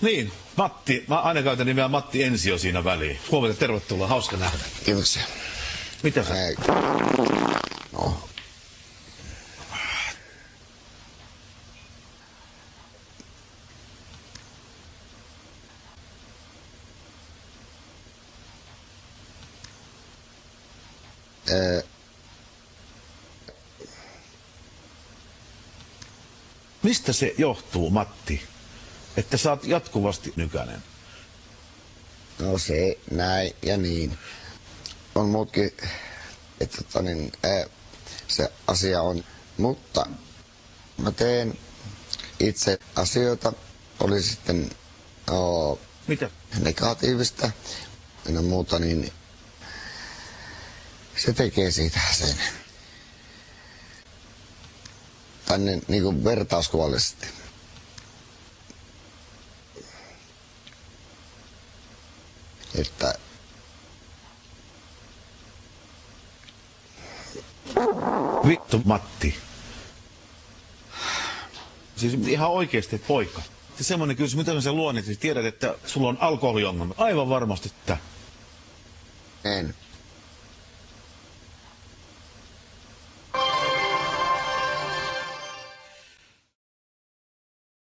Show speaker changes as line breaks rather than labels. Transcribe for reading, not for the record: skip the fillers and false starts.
Niin, Matti. Mä aina käytän nimeä Matti Ensio siinä väliin. Huomenta, tervetuloa. Hauska nähdä.
Kiitoksia.
Mitä se?
No.
Mistä se johtuu, Matti, että sä oot jatkuvasti nykänen?
No se, näin ja niin. On muutkin, että se asia on. Mutta mä teen itse asioita, oli sitten
Mitä?
negatiivista ja muuta, niin se tekee siitä sen. Tänne niin kuin vertauskuvallisesti. Että
vittu, Matti. Siis ihan oikeesti, poika. Semmoinen kysymys, mitä sä luonnit, siis tiedät, että sulla on alkoholiongelma. Aivan varmasti, että...
en.